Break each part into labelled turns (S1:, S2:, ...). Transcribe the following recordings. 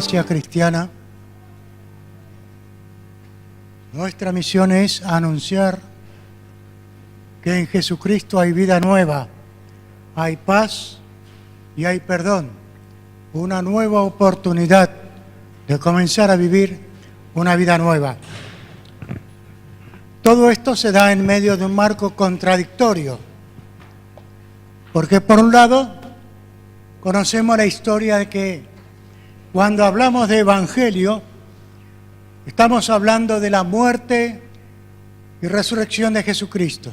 S1: Iglesia Cristiana, nuestra misión es anunciar que en Jesucristo hay vida nueva, hay paz y hay perdón, una nueva oportunidad de comenzar a vivir una vida nueva. Todo esto se da en medio de un marco contradictorio, porque por un lado conocemos la historia de que cuando hablamos de Evangelio, estamos hablando de la muerte y resurrección de Jesucristo.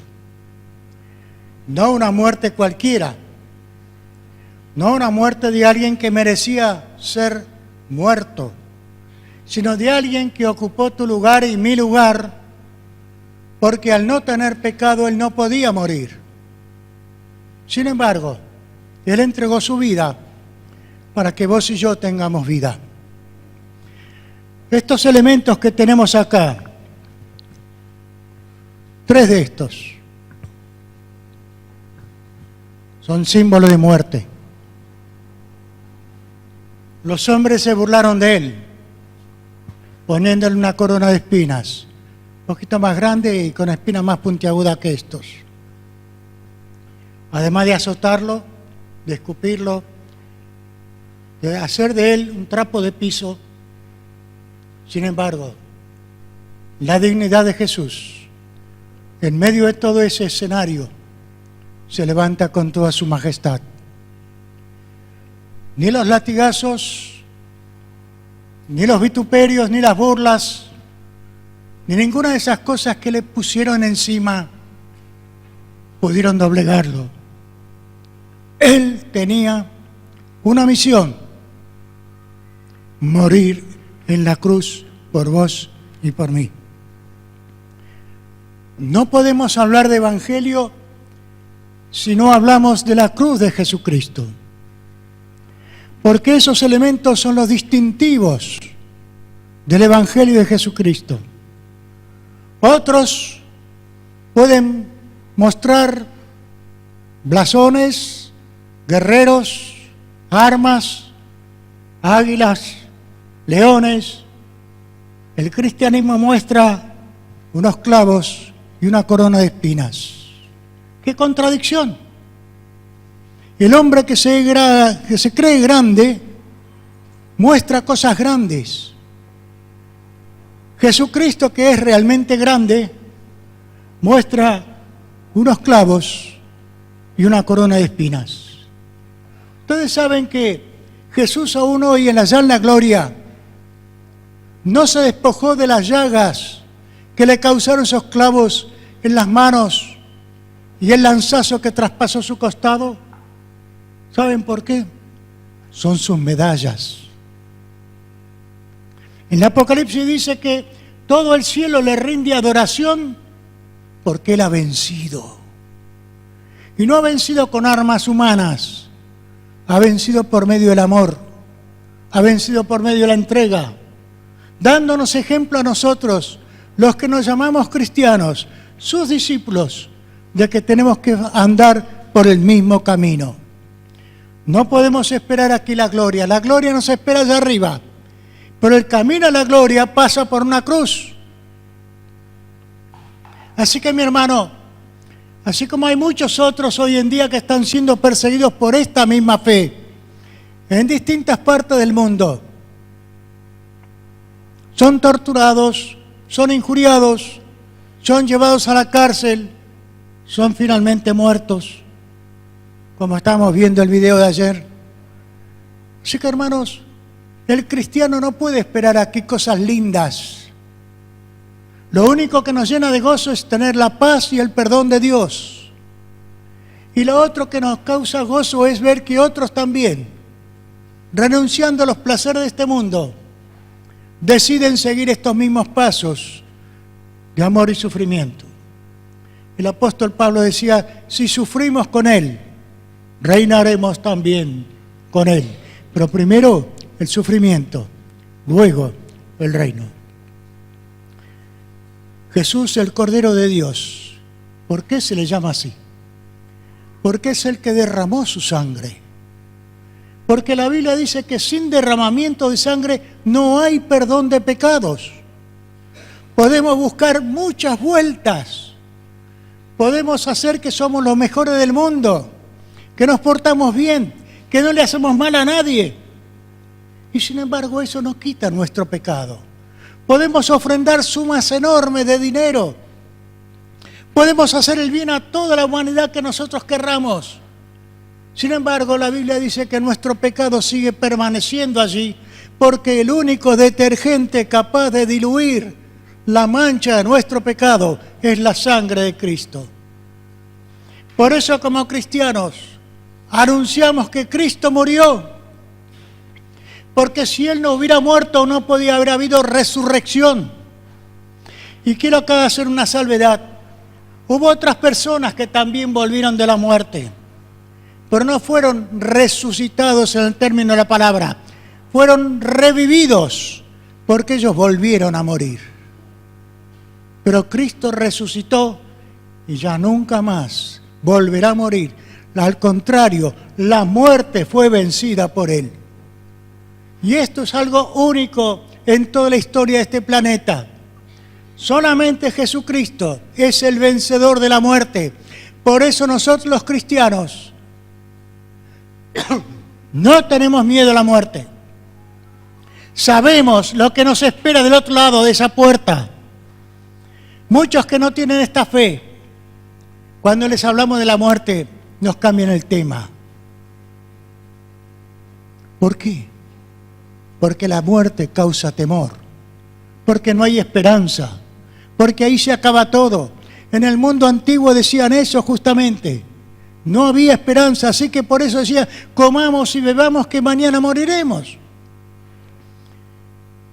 S1: No una muerte cualquiera, no una muerte de alguien que merecía ser muerto, sino de alguien que ocupó tu lugar y mi lugar, porque al no tener pecado Él no podía morir. Sin embargo, Él entregó su vida para que vos y yo tengamos vida. Estos elementos que tenemos acá, 3 de estos, son símbolos de muerte. Los hombres se burlaron de Él, poniéndole una corona de espinas, un poquito más grande y con espinas más puntiagudas que estos. Además de azotarlo, de escupirlo, de hacer de Él un trapo de piso. Sin embargo, la dignidad de Jesús, en medio de todo ese escenario, se levanta con toda su majestad. Ni los latigazos, ni los vituperios, ni las burlas, ni ninguna de esas cosas que le pusieron encima pudieron doblegarlo. Él tenía una misión: morir en la cruz por vos y por mí. No podemos hablar de Evangelio si no hablamos de la cruz de Jesucristo, porque esos elementos son los distintivos del Evangelio de Jesucristo. Otros pueden mostrar blasones, guerreros, armas, águilas, leones. El cristianismo muestra unos clavos y una corona de espinas. ¡Qué contradicción! El hombre que se cree grande muestra cosas grandes. Jesucristo, que es realmente grande, muestra unos clavos y una corona de espinas. Ustedes saben que Jesús aún hoy allá en la gloria no se despojó de las llagas que le causaron esos clavos en las manos y el lanzazo que traspasó su costado. ¿Saben por qué? Son sus medallas. En el Apocalipsis dice que todo el cielo le rinde adoración porque Él ha vencido. Y no ha vencido con armas humanas, ha vencido por medio del amor, ha vencido por medio de la entrega, dándonos ejemplo a nosotros, los que nos llamamos cristianos, sus discípulos, de que tenemos que andar por el mismo camino. No podemos esperar aquí la gloria nos espera allá arriba, pero el camino a la gloria pasa por una cruz. Así que, mi hermano, así como hay muchos otros hoy en día que están siendo perseguidos por esta misma fe, en distintas partes del mundo, son torturados, son injuriados, son llevados a la cárcel, son finalmente muertos, como estamos viendo el video de ayer. Así que, hermanos, el cristiano no puede esperar aquí cosas lindas. Lo único que nos llena de gozo es tener la paz y el perdón de Dios. Y lo otro que nos causa gozo es ver que otros también, renunciando a los placeres de este mundo, deciden seguir estos mismos pasos de amor y sufrimiento. El apóstol Pablo decía: si sufrimos con Él, reinaremos también con Él. Pero primero el sufrimiento, luego el reino. Jesús, el Cordero de Dios, ¿por qué se le llama así? Porque es el que derramó su sangre Porque la Biblia dice que sin derramamiento de sangre no hay perdón de pecados. Podemos buscar muchas vueltas. Podemos hacer que somos los mejores del mundo, que nos portamos bien, que no le hacemos mal a nadie. Y sin embargo eso no quita nuestro pecado. Podemos ofrendar sumas enormes de dinero. Podemos hacer el bien a toda la humanidad que nosotros querramos. Sin embargo, la Biblia dice que nuestro pecado sigue permaneciendo allí, porque el único detergente capaz de diluir la mancha de nuestro pecado es la sangre de Cristo. Por eso, como cristianos, anunciamos que Cristo murió, porque si Él no hubiera muerto no podía haber habido resurrección. Y quiero acá hacer una salvedad. Hubo otras personas que también volvieron de la muerte, pero no fueron resucitados en el término de la palabra, fueron revividos, porque ellos volvieron a morir. Pero Cristo resucitó y ya nunca más volverá a morir. Al contrario, la muerte fue vencida por Él. Y esto es algo único en toda la historia de este planeta. Solamente Jesucristo es el vencedor de la muerte. Por eso nosotros los cristianos no tenemos miedo a la muerte. Sabemos lo que nos espera del otro lado de esa puerta. Muchos que no tienen esta fe, cuando les hablamos de la muerte, nos cambian el tema. ¿Por qué? Porque la muerte causa temor, porque no hay esperanza, porque ahí se acaba todo. En el mundo antiguo decían eso justamente. No había esperanza, así que por eso decía, comamos y bebamos que mañana moriremos.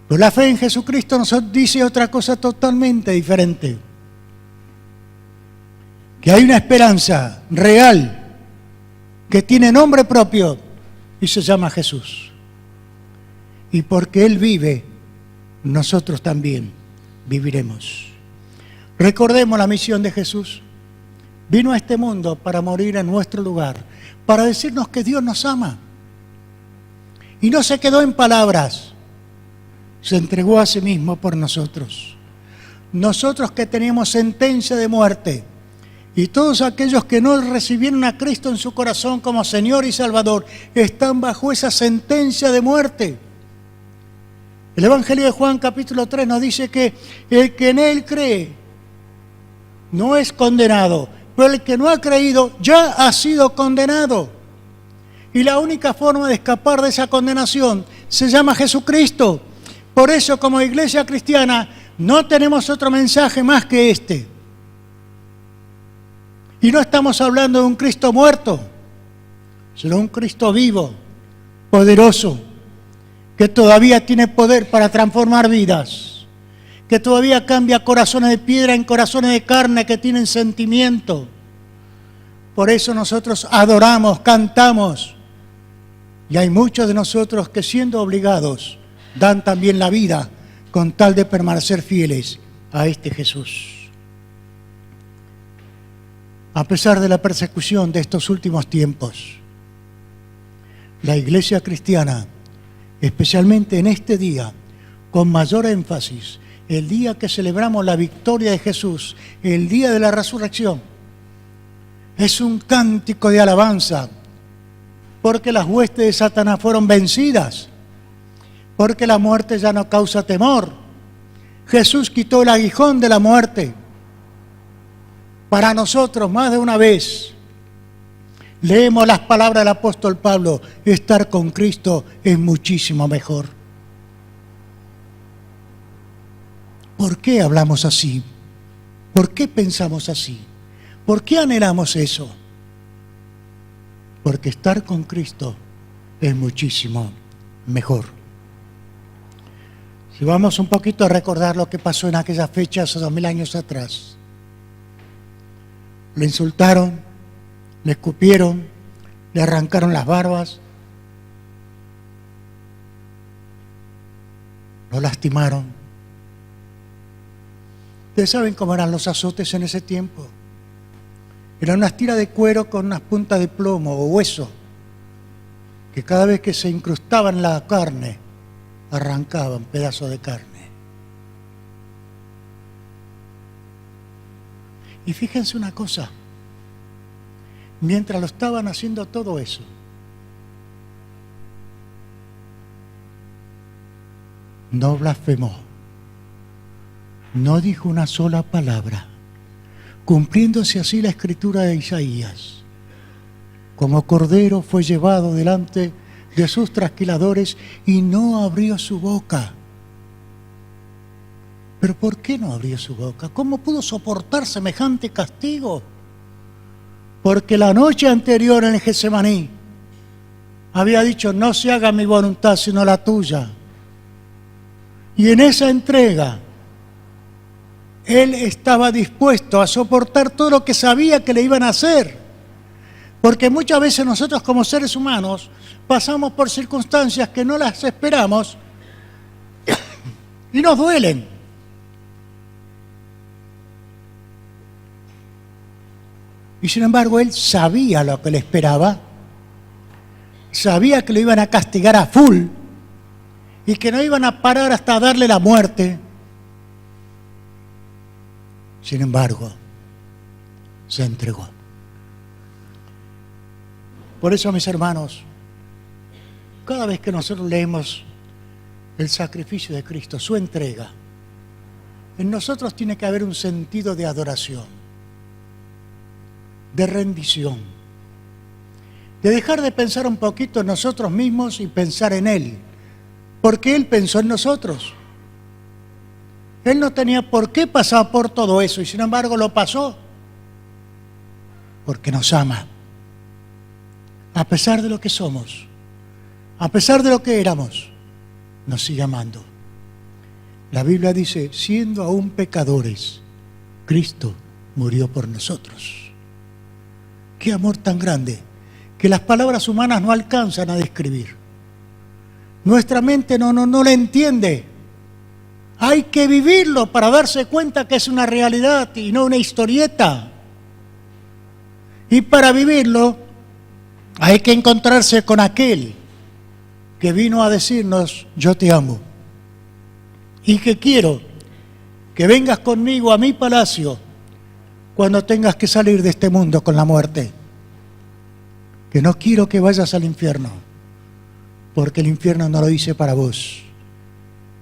S1: Pero la fe en Jesucristo nos dice otra cosa totalmente diferente. Que hay una esperanza real, que tiene nombre propio y se llama Jesús. Y porque Él vive, nosotros también viviremos. Recordemos la misión de Jesús. Vino a este mundo para morir en nuestro lugar, para decirnos que Dios nos ama. Y no se quedó en palabras, se entregó a sí mismo por nosotros. Nosotros que teníamos sentencia de muerte, y todos aquellos que no recibieron a Cristo en su corazón como Señor y Salvador, están bajo esa sentencia de muerte. El Evangelio de Juan capítulo 3 nos dice que el que en Él cree no es condenado, pero el que no ha creído ya ha sido condenado. Y la única forma de escapar de esa condenación se llama Jesucristo. Por eso, como iglesia cristiana, no tenemos otro mensaje más que este. Y no estamos hablando de un Cristo muerto, sino un Cristo vivo, poderoso, que todavía tiene poder para transformar vidas, que todavía cambia corazones de piedra en corazones de carne que tienen sentimiento. Por eso nosotros adoramos, cantamos, y hay muchos de nosotros que siendo obligados dan también la vida con tal de permanecer fieles a este Jesús. A pesar de la persecución de estos últimos tiempos, la iglesia cristiana, especialmente en este día, con mayor énfasis, el día que celebramos la victoria de Jesús, el día de la resurrección, es un cántico de alabanza, porque las huestes de Satanás fueron vencidas, porque la muerte ya no causa temor. Jesús quitó el aguijón de la muerte. Para nosotros, más de una vez, leemos las palabras del apóstol Pablo, estar con Cristo es muchísimo mejor. ¿Por qué hablamos así? ¿Por qué pensamos así? ¿Por qué anhelamos eso? Porque estar con Cristo es muchísimo mejor. Si vamos un poquito a recordar lo que pasó en aquellas fechas, hace 2000 años atrás. Lo insultaron, le escupieron, le arrancaron las barbas, lo lastimaron. Ustedes saben cómo eran los azotes en ese tiempo. Eran unas tiras de cuero con unas puntas de plomo o hueso. que cada vez que se incrustaba en la carne, arrancaban pedazos de carne. Y fíjense una cosa, mientras lo estaban haciendo todo eso, no blasfemó, no dijo una sola palabra, cumpliéndose así la escritura de Isaías. Como cordero fue llevado delante de sus trasquiladores y no abrió su boca. ¿Pero por qué no abrió su boca? ¿Cómo pudo soportar semejante castigo? Porque la noche anterior en el Getsemaní había dicho: no se haga mi voluntad sino la tuya. Y en esa entrega él estaba dispuesto a soportar todo lo que sabía que le iban a hacer. Porque muchas veces nosotros como seres humanos pasamos por circunstancias que no las esperamos y nos duelen. Y sin embargo él sabía lo que le esperaba, sabía que lo iban a castigar a full y que no iban a parar hasta darle la muerte. Sin embargo, se entregó. Por eso, mis hermanos, cada vez que nosotros leemos el sacrificio de Cristo, su entrega, en nosotros tiene que haber un sentido de adoración, de rendición, de dejar de pensar un poquito en nosotros mismos y pensar en Él, porque Él pensó en nosotros. Él no tenía por qué pasar por todo eso y sin embargo lo pasó, porque nos ama. A pesar de lo que somos, a pesar de lo que éramos, nos sigue amando. La Biblia dice: siendo aún pecadores, Cristo murió por nosotros. Qué amor tan grande, que las palabras humanas no alcanzan a describir. Nuestra mente no lo entiende. Hay que vivirlo para darse cuenta que es una realidad y no una historieta. Y para vivirlo, hay que encontrarse con aquel que vino a decirnos: yo te amo y que quiero que vengas conmigo a mi palacio cuando tengas que salir de este mundo con la muerte. Que no quiero que vayas al infierno, porque el infierno no lo hice para vos.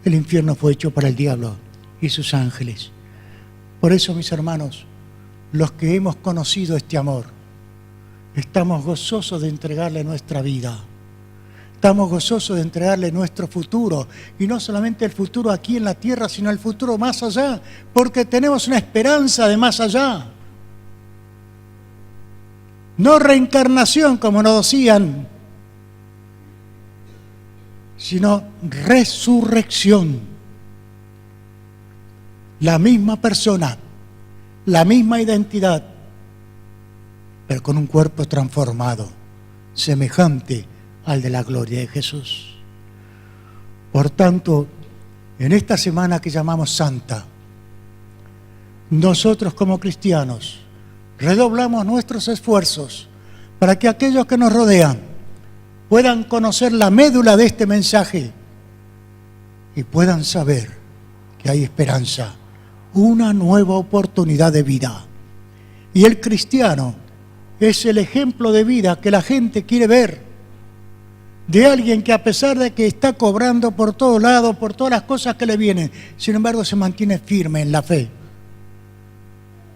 S1: El infierno fue hecho para el diablo y sus ángeles. Por eso, mis hermanos, los que hemos conocido este amor, estamos gozosos de entregarle nuestra vida. Estamos gozosos de entregarle nuestro futuro. Y no solamente el futuro aquí en la tierra, sino el futuro más allá. Porque tenemos una esperanza de más allá. No reencarnación, como nos decían, sino resurrección. La misma persona, la misma identidad, pero con un cuerpo transformado, semejante al de la gloria de Jesús. Por tanto, en esta semana que llamamos Santa, nosotros como cristianos redoblamos nuestros esfuerzos para que aquellos que nos rodean puedan conocer la médula de este mensaje y puedan saber que hay esperanza, una nueva oportunidad de vida. Y el cristiano es el ejemplo de vida que la gente quiere ver, de alguien que a pesar de que está cobrando por todos lados, por todas las cosas que le vienen, sin embargo se mantiene firme en la fe.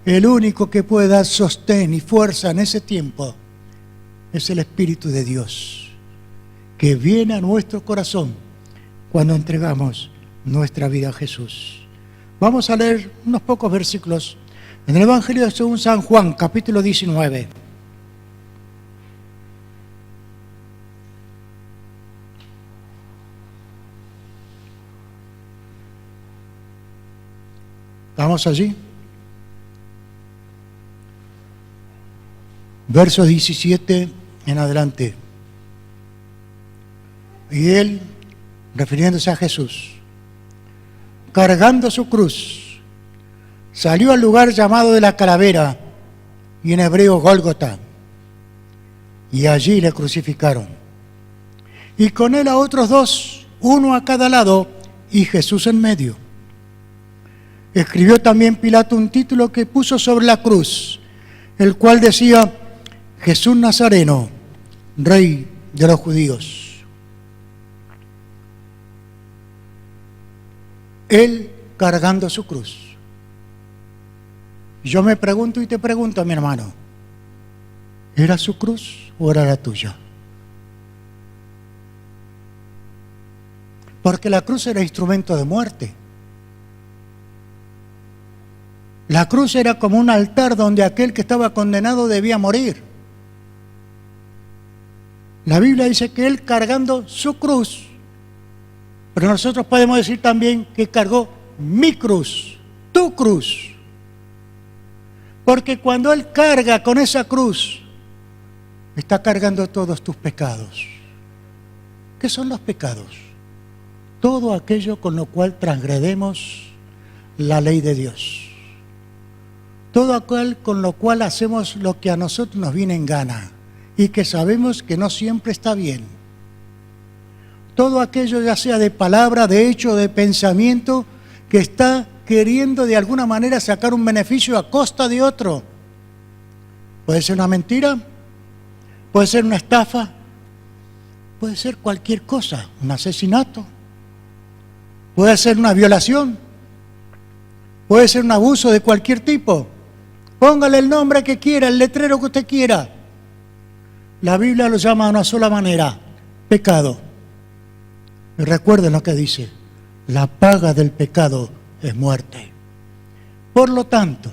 S1: El único que puede dar sostén y fuerza en ese tiempo es el Espíritu de Dios, que viene a nuestro corazón cuando entregamos nuestra vida a Jesús. Vamos a leer unos pocos versículos en el Evangelio según San Juan, capítulo 19. ¿Estamos allí? Verso 17 en adelante. Y él, refiriéndose a Jesús, cargando su cruz, salió al lugar llamado de la Calavera, y en hebreo Gólgota, y allí le crucificaron. y con él a otros dos, uno a cada lado, y Jesús en medio. Escribió también Pilato un título que puso sobre la cruz, el cual decía: Jesús Nazareno, Rey de los judíos. Él cargando su cruz. Yo me pregunto y te pregunto, mi hermano, ¿era su cruz o era la tuya? Porque la cruz era instrumento de muerte. La cruz era como un altar donde aquel que estaba condenado debía morir. La Biblia dice que él cargando su cruz, pero nosotros podemos decir también que cargó mi cruz, tu cruz. Porque cuando él carga con esa cruz, está cargando todos tus pecados. ¿Qué son los pecados? Todo aquello con lo cual transgredemos la ley de Dios. Todo aquel con lo cual hacemos lo que a nosotros nos viene en gana y que sabemos que no siempre está bien. Todo aquello, ya sea de palabra, de hecho, de pensamiento, que está queriendo de alguna manera sacar un beneficio a costa de otro. Puede ser una mentira, puede ser una estafa, puede ser cualquier cosa, un asesinato, puede ser una violación, puede ser un abuso de cualquier tipo. Póngale el nombre que quiera, el letrero que usted quiera. La Biblia lo llama de una sola manera: pecado. Y recuerden lo que dice: la paga del pecado es muerte. Por lo tanto,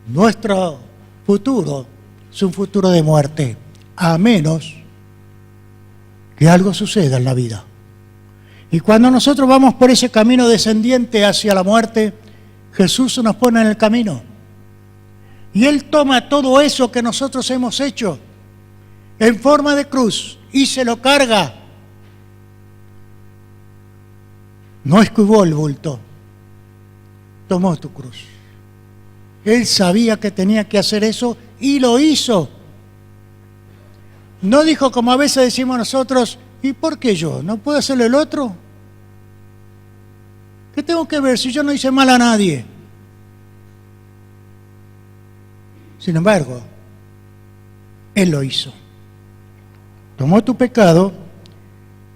S1: nuestro futuro es un futuro de muerte, a menos que algo suceda en la vida. Y cuando nosotros vamos por ese camino descendiente hacia la muerte, Jesús nos pone en el camino. Y Él toma todo eso que nosotros hemos hecho en forma de cruz y se lo carga. No esquivó el bulto, tomó tu cruz. Él sabía que tenía que hacer eso y lo hizo. No dijo como a veces decimos nosotros: ¿y por qué yo? ¿No puedo hacerlo el otro? ¿Qué tengo que ver si yo no hice mal a nadie? Sin embargo, Él lo hizo. Tomó tu pecado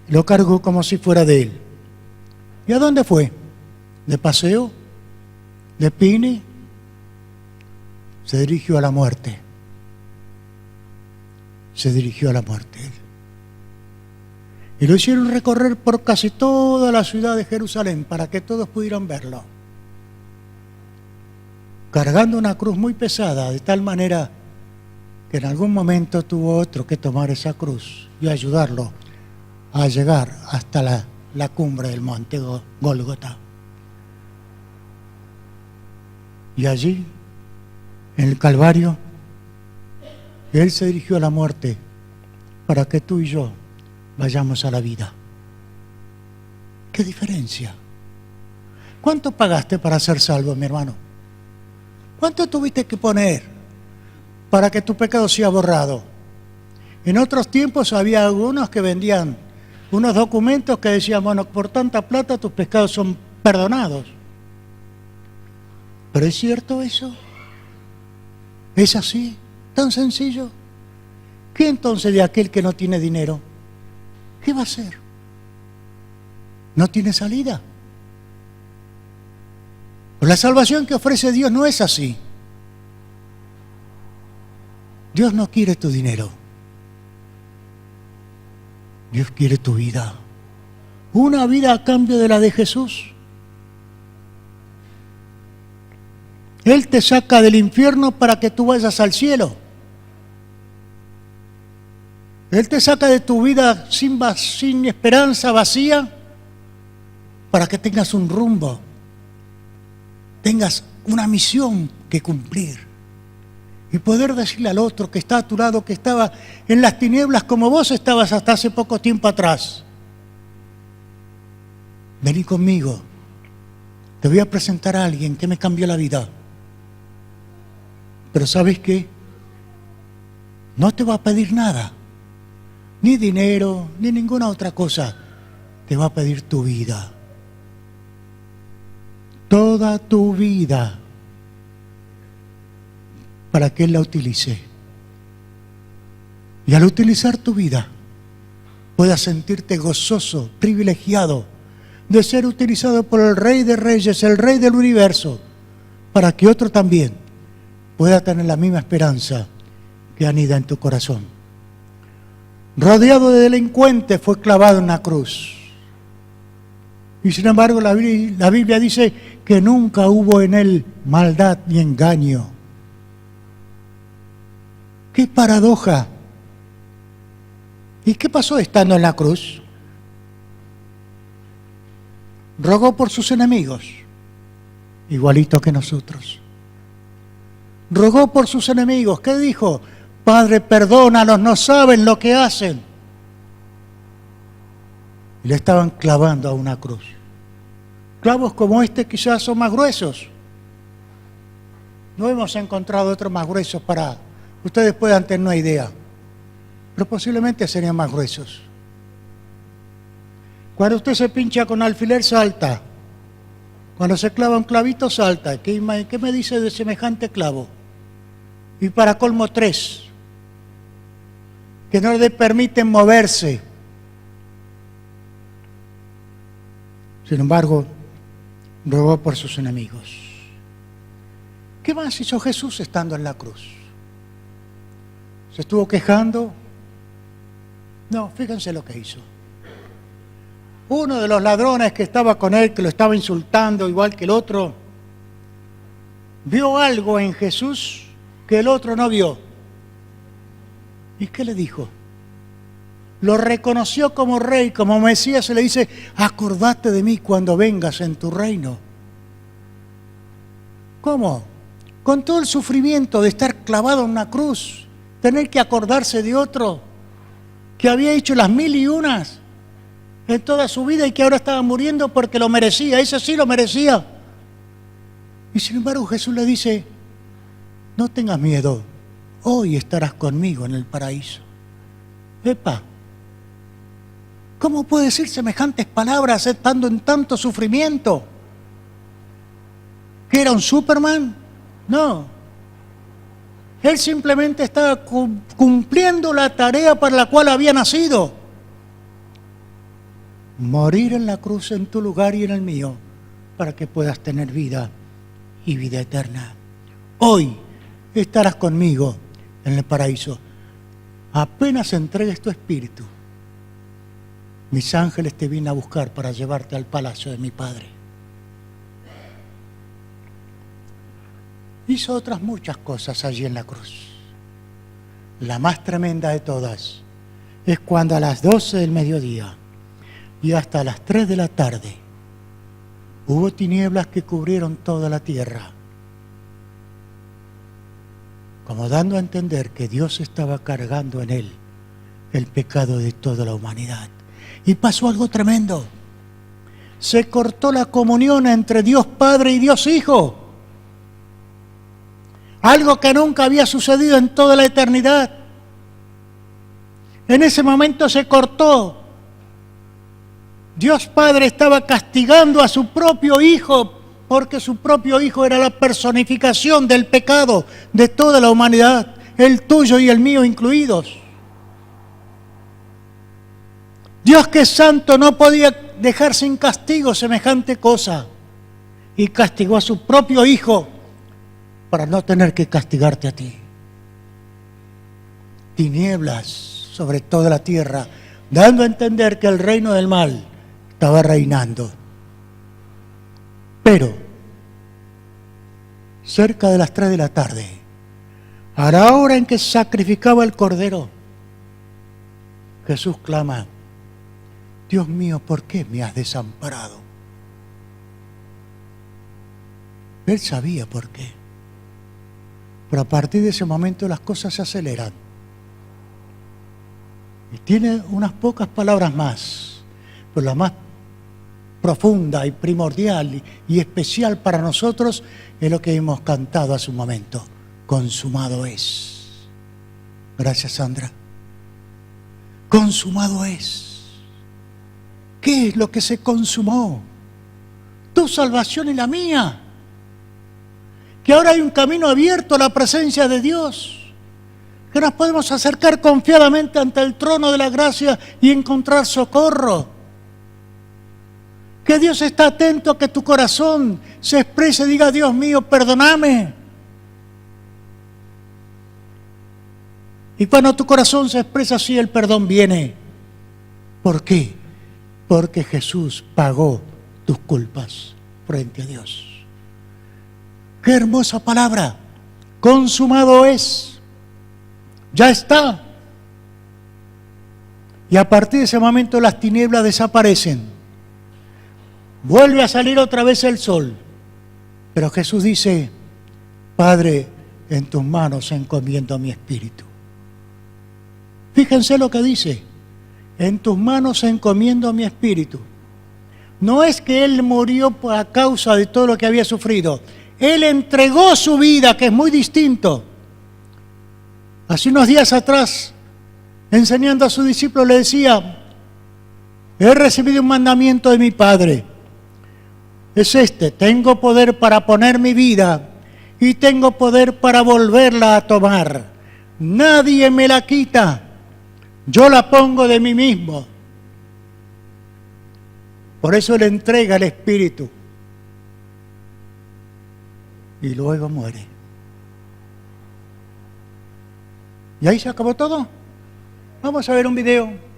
S1: y lo cargó como si fuera de Él. ¿Y a dónde fue? ¿De paseo? ¿De picnic? Se dirigió a la muerte. Se dirigió a la muerte. Y lo hicieron recorrer por casi toda la ciudad de Jerusalén para que todos pudieran verlo. Cargando una cruz muy pesada, de tal manera que en algún momento tuvo otro que tomar esa cruz y ayudarlo a llegar hasta la cumbre del monte Gólgota. Y allí, en el Calvario, Él se dirigió a la muerte para que tú y yo vayamos a la vida. ¿Qué diferencia? ¿Cuánto pagaste para ser salvo, mi hermano? ¿Cuánto tuviste que poner para que tu pecado sea borrado? En otros tiempos había algunos que vendían unos documentos que decían: bueno, por tanta plata tus pecados son perdonados. ¿Pero es cierto eso? ¿Es así? ¿Tan sencillo? ¿Qué entonces de aquel que no tiene dinero? ¿Qué va a hacer? ¿No tiene salida? Pues la salvación que ofrece Dios no es así. Dios no quiere tu dinero. Dios quiere tu vida. Una vida a cambio de la de Jesús. Él te saca del infierno para que tú vayas al cielo. Él te saca de tu vida sin esperanza, vacía, para que tengas un rumbo, tengas una misión que cumplir y poder decirle al otro que está a tu lado, que estaba en las tinieblas como vos estabas hasta hace poco tiempo atrás: vení conmigo, te voy a presentar a alguien que me cambió la vida. Pero ¿sabes qué? No te va a pedir nada. ni dinero, ni ninguna otra cosa. Te va a pedir tu vida. Toda tu vida. Para que Él la utilice. Y al utilizar tu vida, puedas sentirte gozoso, privilegiado, de ser utilizado por el Rey de Reyes, el Rey del Universo, para que otro también pueda tener la misma esperanza que anida en tu corazón. Rodeado de delincuentes, fue clavado en una cruz. Y sin embargo la Biblia dice que nunca hubo en Él maldad ni engaño. ¡Qué paradoja! ¿Y qué pasó estando en la cruz? Rogó por sus enemigos, igualito que nosotros. Rogó por sus enemigos. ¿Qué dijo? Padre, perdónalos, no saben lo que hacen. Y le estaban clavando a una cruz. Clavos como este quizás son más gruesos. No hemos encontrado otros más gruesos para que ustedes puedan tener una idea. Pero posiblemente serían más gruesos. Cuando usted se pincha con alfiler, salta. Cuando se clava un clavito, salta. ¿Qué me dice de semejante clavo? Y para colmo 3, que no le permiten moverse. Sin embargo, rogó por sus enemigos. ¿Qué más hizo Jesús estando en la cruz? ¿Se estuvo quejando? No, fíjense lo que hizo. Uno de los ladrones que estaba con él, que lo estaba insultando igual que el otro, vio algo en Jesús que el otro no vio. ¿Y qué le dijo? Lo reconoció como rey, como Mesías, y le dice, acordate de mí cuando vengas en tu reino. ¿Cómo? Con todo el sufrimiento de estar clavado en una cruz, tener que acordarse de otro que había hecho las 1001 en toda su vida y que ahora estaba muriendo porque lo merecía, ese sí lo merecía. Y sin embargo Jesús le dice, no tengas miedo, hoy estarás conmigo en el paraíso. Epa, ¿cómo puede decir semejantes palabras estando en tanto sufrimiento? ¿Que era un Superman? No. Él simplemente estaba cumpliendo la tarea para la cual había nacido. Morir en la cruz en tu lugar y en el mío, para que puedas tener vida y vida eterna. Hoy estarás conmigo en el paraíso. Apenas entregues tu espíritu, mis ángeles te vienen a buscar para llevarte al palacio de mi Padre. Hizo otras muchas cosas allí en la cruz. La más tremenda de todas es cuando a las 12 del mediodía y hasta las 3 de la tarde hubo tinieblas que cubrieron toda la tierra, como dando a entender que Dios estaba cargando en Él el pecado de toda la humanidad. Y pasó algo tremendo. Se cortó la comunión entre Dios Padre y Dios Hijo. Algo que nunca había sucedido en toda la eternidad. En ese momento se cortó. Dios Padre estaba castigando a su propio Hijo, porque su propio Hijo era la personificación del pecado de toda la humanidad, el tuyo y el mío incluidos. Dios, que es santo, no podía dejar sin castigo semejante cosa, y castigó a su propio Hijo para no tener que castigarte a ti. Tinieblas sobre toda la tierra, dando a entender que el reino del mal estaba reinando. Pero, cerca de las 3 de la tarde, a la hora en que sacrificaba el cordero, Jesús clama, Dios mío, ¿por qué me has desamparado? Él sabía por qué. Pero a partir de ese momento las cosas se aceleran. Y tiene unas pocas palabras más, pero la más profunda y primordial y especial para nosotros es lo que hemos cantado hace un momento. Consumado es. Gracias, Sandra. consumado es. ¿Qué es lo que se consumó? Tu salvación y la mía. Que ahora hay un camino abierto a la presencia de Dios. Que nos podemos acercar confiadamente ante el trono de la gracia y encontrar socorro. Que Dios está atento a que tu corazón se exprese y diga: Dios mío, perdóname. Y cuando tu corazón se expresa así, el perdón viene. ¿Por qué? Porque Jesús pagó tus culpas frente a Dios. ¡Qué hermosa palabra! Consumado es. Ya está. Y a partir de ese momento las tinieblas desaparecen. Vuelve a salir otra vez el sol. Pero Jesús dice: Padre, en tus manos encomiendo mi espíritu. Fíjense lo que dice: en tus manos encomiendo mi espíritu. No es que Él murió a causa de todo lo que había sufrido. Él entregó su vida, que es muy distinto. Hace unos días atrás, enseñando a sus discípulos, le decía: he recibido un mandamiento de mi Padre. Es este: tengo poder para poner mi vida y tengo poder para volverla a tomar. Nadie me la quita. Yo la pongo de mí mismo. Por eso Él entrega el Espíritu. Y luego muere. ¿Y ahí se acabó todo? Vamos a ver un video.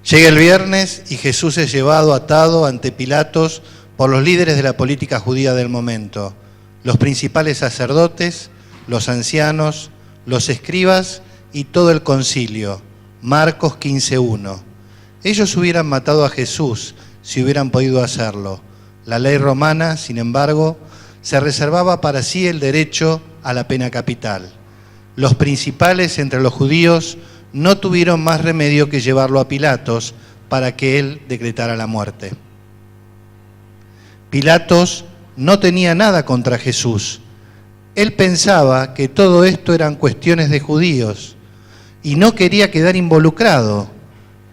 S2: Llega el viernes y Jesús es llevado atado ante Pilatos por los líderes de la política judía del momento, los principales sacerdotes, los ancianos, los escribas y todo el concilio. Marcos 15:1. Ellos hubieran matado a Jesús si hubieran podido hacerlo. La ley romana, sin embargo, se reservaba para sí el derecho a la pena capital. Los principales entre los judíos no tuvieron más remedio que llevarlo a Pilatos para que él decretara la muerte. Pilatos no tenía nada contra Jesús. Él pensaba que todo esto eran cuestiones de judíos y no quería quedar involucrado.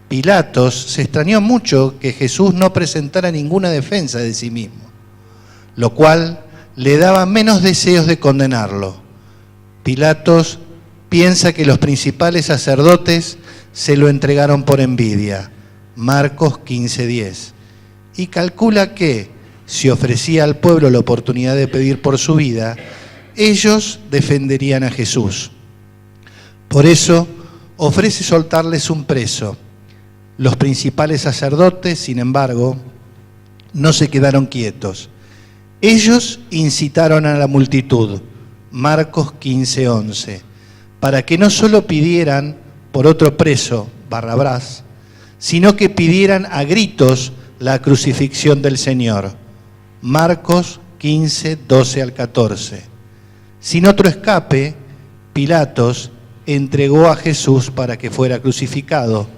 S2: Pilatos se extrañó mucho que Jesús no presentara ninguna defensa de sí mismo, lo cual le daba menos deseos de condenarlo. Pilatos piensa que los principales sacerdotes se lo entregaron por envidia, Marcos 15:10, y calcula que, si ofrecía al pueblo la oportunidad de pedir por su vida, ellos defenderían a Jesús. Por eso, ofrece soltarles un preso. Los principales sacerdotes, sin embargo, no se quedaron quietos. Ellos incitaron a la multitud, Marcos 15:11, para que no solo pidieran por otro preso, Barrabás, sino que pidieran a gritos la crucifixión del Señor. Marcos 15:12 al 14. Sin otro escape, Pilatos entregó a Jesús para que fuera crucificado,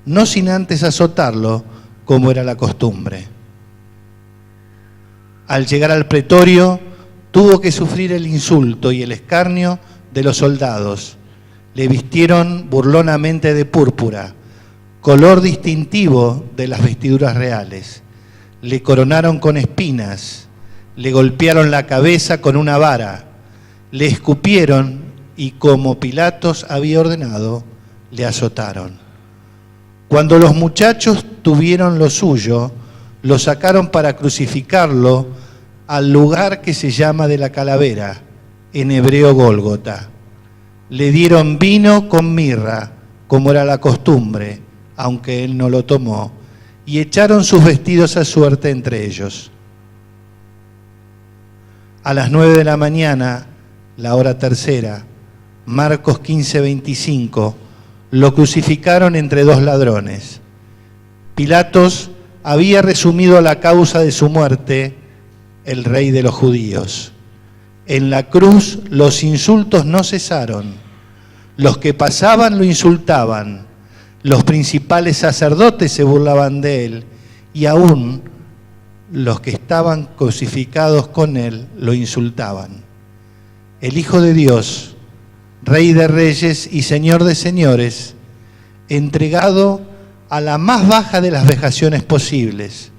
S2: no sin antes azotarlo, como era la costumbre. Al llegar al pretorio, tuvo que sufrir el insulto y el escarnio de los soldados. Le vistieron burlonamente de púrpura, color distintivo de las vestiduras reales. Le coronaron con espinas, le golpearon la cabeza con una vara, le escupieron y, como Pilatos había ordenado, le azotaron. Cuando los muchachos tuvieron lo suyo, lo sacaron para crucificarlo al lugar que se llama de la calavera, en hebreo Gólgota. Le dieron vino con mirra, como era la costumbre, aunque él no lo tomó, y echaron sus vestidos a suerte entre ellos. A las 9 de la mañana, la hora tercera, Marcos 15:25, lo crucificaron entre dos ladrones. Pilatos había resumido la causa de su muerte: el rey de los judíos. En la cruz los insultos no cesaron. Los que pasaban lo insultaban. Los principales sacerdotes se burlaban de él y aún los que estaban crucificados con él lo insultaban. El Hijo de Dios, Rey de Reyes y Señor de Señores, entregado a la más baja de las vejaciones posibles,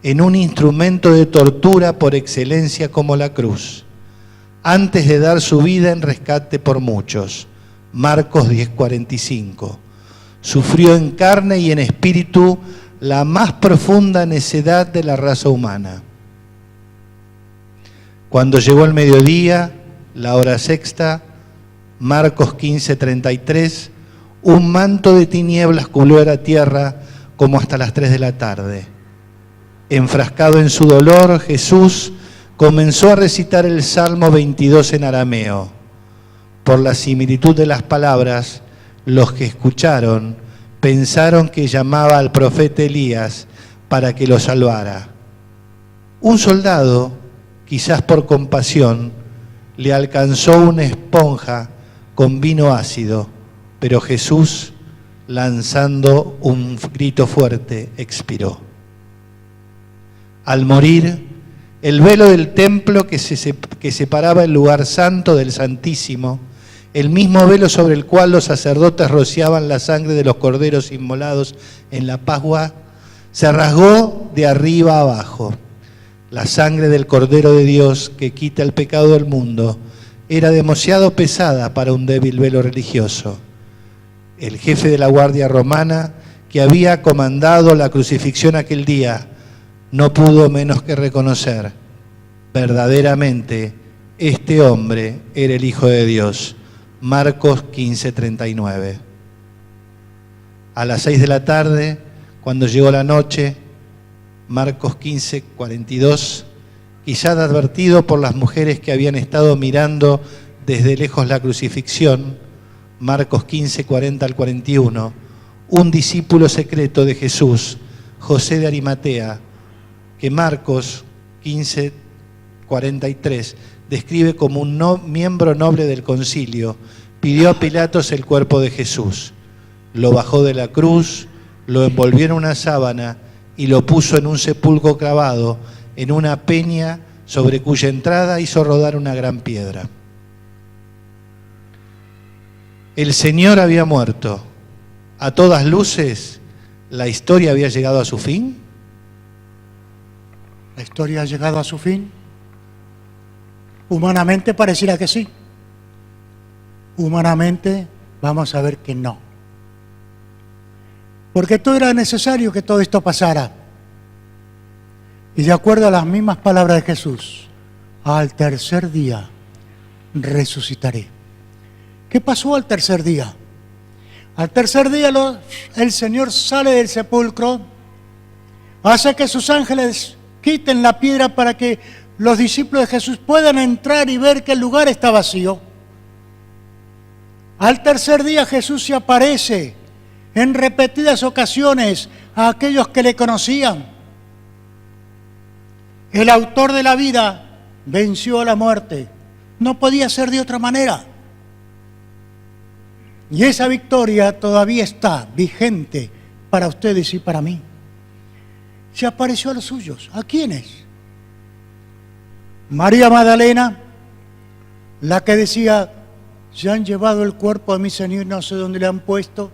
S2: en un instrumento de tortura por excelencia como la cruz, antes de dar su vida en rescate por muchos. Marcos 10:45. Sufrió en carne y en espíritu la más profunda necedad de la raza humana. Cuando llegó el mediodía, la hora sexta, Marcos 15:33, un manto de tinieblas cubrió la tierra como hasta las 3 de la tarde. Enfrascado en su dolor, Jesús comenzó a recitar el Salmo 22 en arameo. Por la similitud de las palabras, los que escucharon pensaron que llamaba al profeta Elías para que lo salvara. Un soldado, quizás por compasión, le alcanzó una esponja con vino ácido, pero Jesús, lanzando un grito fuerte, expiró. Al morir, el velo del templo que separaba el lugar santo del Santísimo, el mismo velo sobre el cual los sacerdotes rociaban la sangre de los corderos inmolados en la Pascua, se rasgó de arriba a abajo. La sangre del Cordero de Dios que quita el pecado del mundo era demasiado pesada para un débil velo religioso. El jefe de la guardia romana, que había comandado la crucifixión aquel día, no pudo menos que reconocer, verdaderamente, este hombre era el Hijo de Dios. Marcos 15:39. A las 6 de la tarde, cuando llegó la noche, Marcos 15:42, quizá advertido por las mujeres que habían estado mirando desde lejos la crucifixión, Marcos 15:40 al 41, un discípulo secreto de Jesús, José de Arimatea, que Marcos 15:43 describe como un miembro noble del concilio, pidió a Pilatos el cuerpo de Jesús. Lo bajó de la cruz, lo envolvió en una sábana y lo puso en un sepulcro clavado en una peña sobre cuya entrada hizo rodar una gran piedra. El Señor había muerto. A todas luces, ¿la historia había llegado a su fin?
S1: ¿La historia ha llegado a su fin? Humanamente pareciera que sí. Humanamente vamos a ver que no. Porque todo era necesario que todo esto pasara. Y de acuerdo a las mismas palabras de Jesús, al tercer día resucitaré. ¿Qué pasó al tercer día? Al tercer día el Señor sale del sepulcro, hace que sus ángeles quiten la piedra para que los discípulos de Jesús puedan entrar y ver que el lugar está vacío. Al tercer día Jesús se aparece en repetidas ocasiones a aquellos que le conocían. El autor de la vida venció a la muerte. No podía ser de otra manera. Y esa victoria todavía está vigente para ustedes y para mí. Se apareció a los suyos. ¿A quiénes? María Magdalena, la que decía, se han llevado el cuerpo de mi Señor, no sé dónde le han puesto,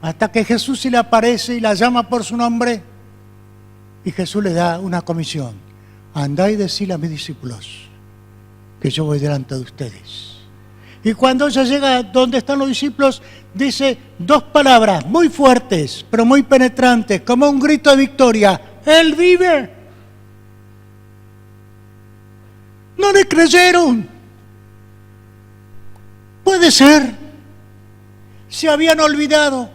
S1: hasta que Jesús se le aparece y la llama por su nombre, y Jesús le da una comisión: andad y decid a mis discípulos que yo voy delante de ustedes. Y cuando ella llega donde están los discípulos, dice dos palabras muy fuertes, pero muy penetrantes, como un grito de victoria: Él vive. No le creyeron. Puede ser. Se habían olvidado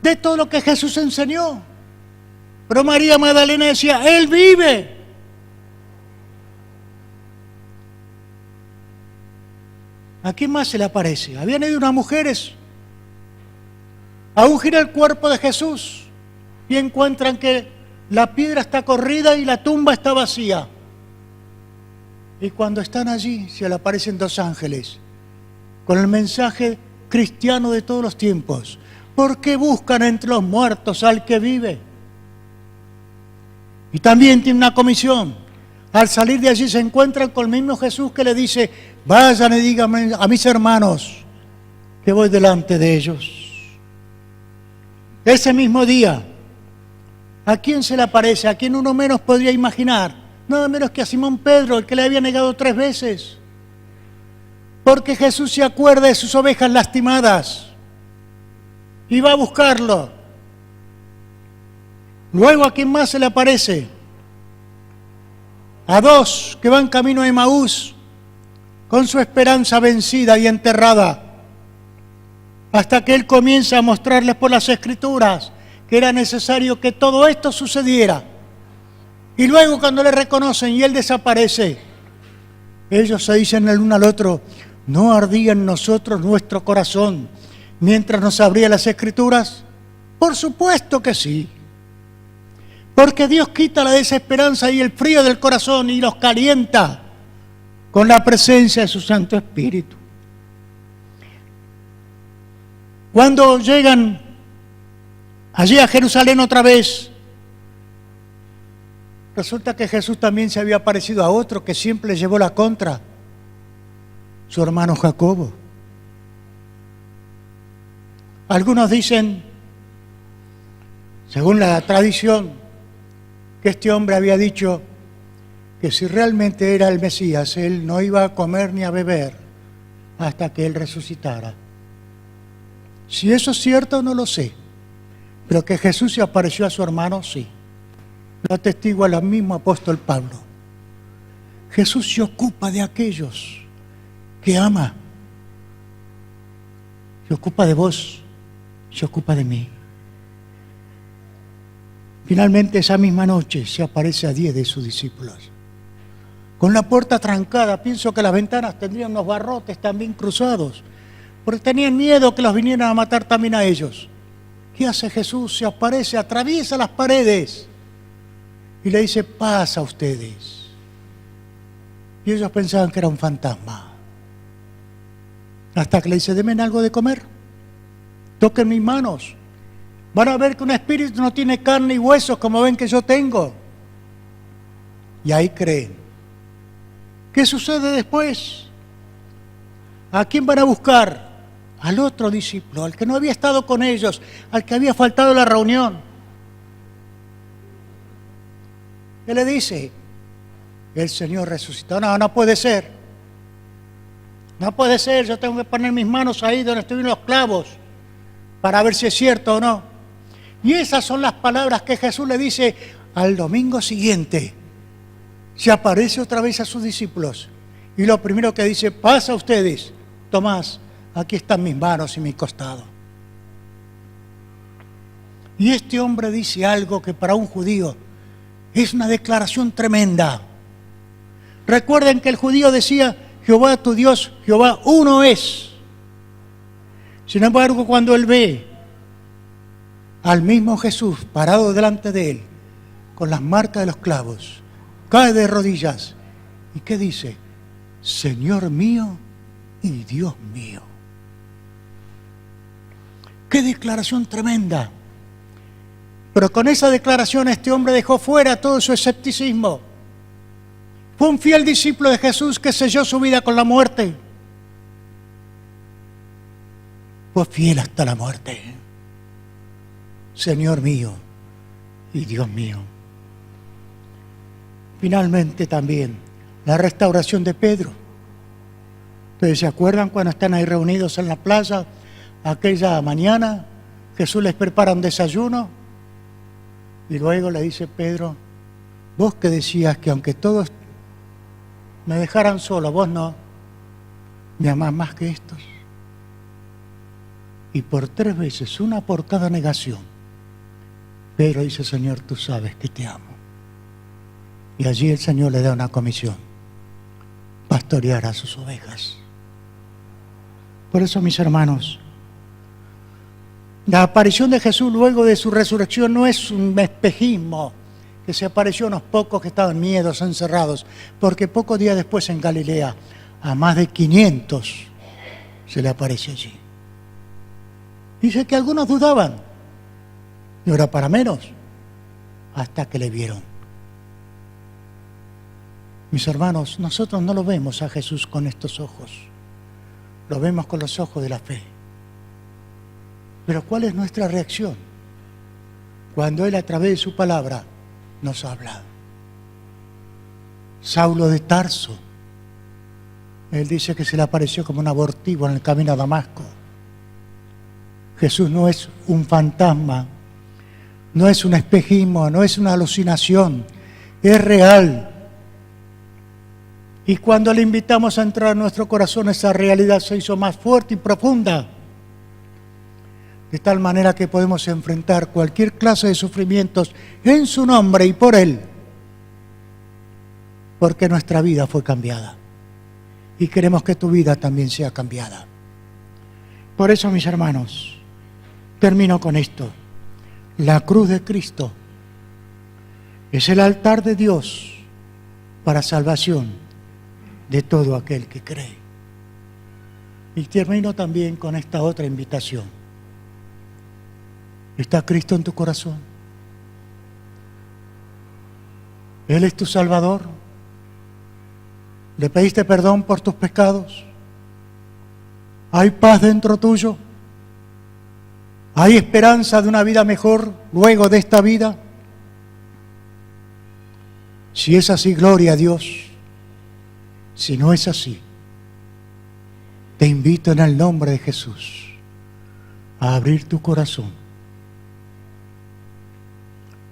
S1: de todo lo que Jesús enseñó. Pero María Magdalena decía: Él vive. ¿A quién más se le aparece? Habían ido unas mujeres a ungir el cuerpo de Jesús y encuentran que la piedra está corrida y la tumba está vacía. Y cuando están allí se le aparecen dos ángeles con el mensaje cristiano de todos los tiempos: ¿Por qué buscan entre los muertos al que vive? Y también tiene una comisión. Al salir de allí se encuentran con el mismo Jesús que le dice, vayan y díganme a mis hermanos que voy delante de ellos. Ese mismo día, ¿a quién se le aparece? ¿A quién uno menos podría imaginar? Nada menos que a Simón Pedro, el que le había negado 3 veces. Porque Jesús se acuerda de sus ovejas lastimadas y va a buscarlo. Luego, ¿a quién más se le aparece? A 2 que van camino a Emaús con su esperanza vencida y enterrada, hasta que Él comienza a mostrarles por las Escrituras que era necesario que todo esto sucediera. Y luego, cuando le reconocen y Él desaparece, ellos se dicen el uno al otro, ¿no ardía en nosotros nuestro corazón mientras nos abría las Escrituras? Por supuesto que sí. Porque Dios quita la desesperanza y el frío del corazón y los calienta con la presencia de su Santo Espíritu. Cuando llegan allí a Jerusalén otra vez, resulta que Jesús también se había parecido a otro que siempre le llevó la contra, su hermano Jacobo. Algunos dicen, según la tradición, que este hombre había dicho que si realmente era el Mesías, él no iba a comer ni a beber hasta que él resucitara. Si eso es cierto, no lo sé, pero que Jesús se apareció a su hermano, sí. Lo atestigua el mismo apóstol Pablo. Jesús se ocupa de aquellos que ama. Se ocupa de vos, se ocupa de mí. Finalmente, esa misma noche se aparece a 10 de sus discípulos. Con la puerta trancada, pienso que las ventanas tendrían unos barrotes también cruzados, porque tenían miedo que los vinieran a matar también a ellos. ¿Qué hace Jesús? Se aparece, atraviesa las paredes y le dice, paz a ustedes. Y ellos pensaban que era un fantasma. Hasta que le dice, denme algo de comer, toquen mis manos. Van a ver que un espíritu no tiene carne y huesos como ven que yo tengo. Y ahí creen. ¿Qué sucede después? ¿A quién van a buscar? Al otro discípulo, al que no había estado con ellos, al que había faltado la reunión. ¿Qué le dice? El Señor resucitó. No, no puede ser. No puede ser, yo tengo que poner mis manos ahí donde estuvieron los clavos para ver si es cierto o no. Y esas son las palabras que Jesús le dice al domingo siguiente. Se aparece otra vez a sus discípulos. Y lo primero que dice, paz a ustedes. Tomás, aquí están mis manos y mi costado. Y este hombre dice algo que para un judío es una declaración tremenda. Recuerden que el judío decía, Jehová tu Dios, Jehová uno es. Sin embargo, cuando él ve al mismo Jesús parado delante de él, con las marcas de los clavos, cae de rodillas. ¿Y qué dice? Señor mío y Dios mío. ¡Qué declaración tremenda! Pero con esa declaración este hombre dejó fuera todo su escepticismo. Fue un fiel discípulo de Jesús que selló su vida con la muerte. Fue fiel hasta la muerte. Señor mío y Dios mío. Finalmente también la restauración de Pedro. ¿Ustedes se acuerdan cuando están ahí reunidos en la playa? Aquella mañana Jesús les prepara un desayuno y luego le dice, Pedro, vos que decías que aunque todos me dejaran solo, vos no, me amás más que estos. Y por 3 veces, una por cada negación, Pedro dice, Señor, tú sabes que te amo. Y allí el Señor le da una comisión, pastorear a sus ovejas. Por eso, mis hermanos, la aparición de Jesús luego de su resurrección no es un espejismo que se apareció a unos pocos que estaban miedos, encerrados, porque pocos días después en Galilea a más de 500 se le aparece allí. Dice que algunos dudaban, no era para menos, hasta que le vieron. Mis hermanos, nosotros no lo vemos a Jesús con estos ojos, lo vemos con los ojos de la fe. Pero ¿cuál es nuestra reacción cuando Él a través de su palabra nos habla? Saulo de Tarso, Él dice que se le apareció como un abortivo en el camino a Damasco. Jesús no es un fantasma, no es un espejismo, no es una alucinación, es real. Y cuando le invitamos a entrar en nuestro corazón, esa realidad se hizo más fuerte y profunda, de tal manera que podemos enfrentar cualquier clase de sufrimientos en su nombre y por Él, porque nuestra vida fue cambiada. Y queremos que tu vida también sea cambiada. Por eso, mis hermanos, termino con esto. La cruz de Cristo es el altar de Dios para salvación de todo aquel que cree. Y termino también con esta otra invitación. ¿Está Cristo en tu corazón? ¿Él es tu Salvador? ¿Le pediste perdón por tus pecados? ¿Hay paz dentro tuyo? ¿Hay esperanza de una vida mejor luego de esta vida? Si es así, gloria a Dios. Si no es así, te invito en el nombre de Jesús a abrir tu corazón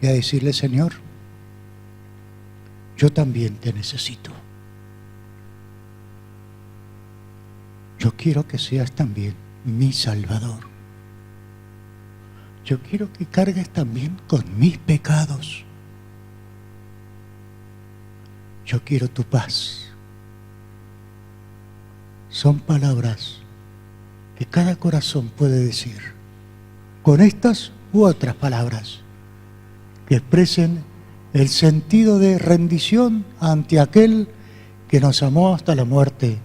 S1: y a decirle: Señor, yo también te necesito. Yo quiero que seas también mi Salvador. Yo quiero que cargues también con mis pecados. Yo quiero tu paz. Son palabras que cada corazón puede decir, con estas u otras palabras, que expresen el sentido de rendición ante aquel que nos amó hasta la muerte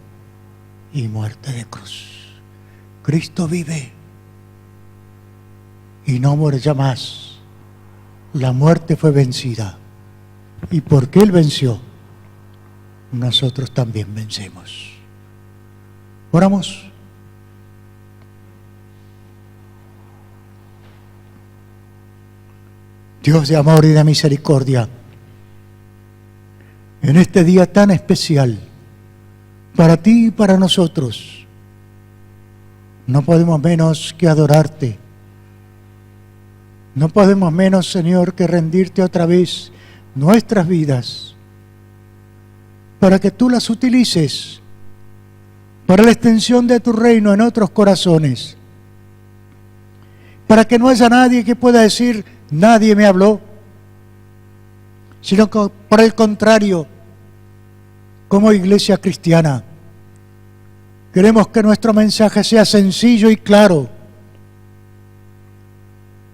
S1: y muerte de cruz. Cristo vive y no muere ya más. La muerte fue vencida, y porque Él venció, nosotros también vencemos. Oramos. Dios de amor y de misericordia, en este día tan especial, para ti y para nosotros, no podemos menos que adorarte. No podemos menos, Señor, que rendirte otra vez nuestras vidas, para que tú las utilices para la extensión de tu reino en otros corazones, para que no haya nadie que pueda decir: nadie me habló, sino que por el contrario, como iglesia cristiana, queremos que nuestro mensaje sea sencillo y claro,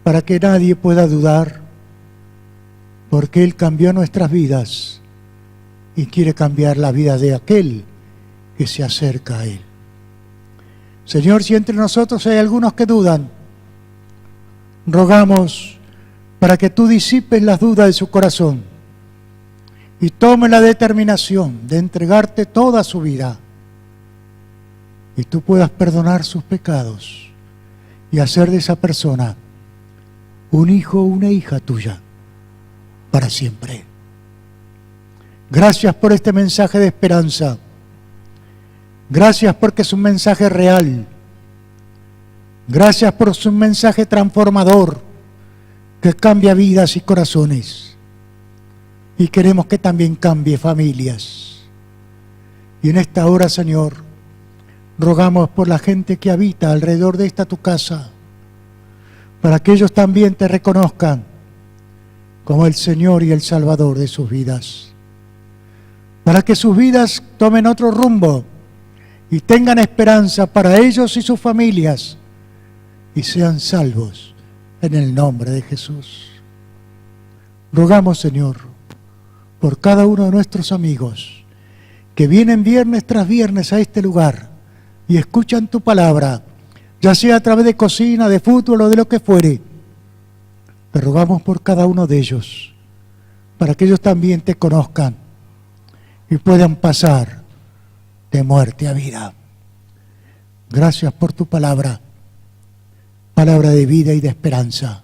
S1: para que nadie pueda dudar, porque Él cambió nuestras vidas y quiere cambiar la vida de aquel que se acerca a Él. Señor, si entre nosotros hay algunos que dudan, rogamos para que tú disipes las dudas de su corazón y tome la determinación de entregarte toda su vida, y tú puedas perdonar sus pecados y hacer de esa persona un hijo o una hija tuya para siempre. Gracias por este mensaje de esperanza. Gracias porque es un mensaje real. Gracias por un mensaje transformador que cambia vidas y corazones. Y queremos que también cambie familias. Y en esta hora, Señor, rogamos por la gente que habita alrededor de esta tu casa, para que ellos también te reconozcan como el Señor y el Salvador de sus vidas. Para que sus vidas tomen otro rumbo y tengan esperanza para ellos y sus familias, y sean salvos en el nombre de Jesús. Rogamos, Señor, por cada uno de nuestros amigos que vienen viernes tras viernes a este lugar y escuchan tu palabra, ya sea a través de cocina, de fútbol o de lo que fuere. Te rogamos por cada uno de ellos, para que ellos también te conozcan y puedan pasar de muerte a vida. Gracias por tu palabra, palabra de vida y de esperanza,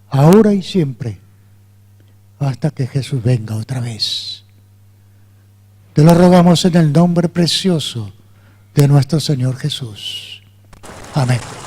S1: ahora y siempre, hasta que Jesús venga otra vez. Te lo rogamos en el nombre precioso de nuestro Señor Jesús. Amén.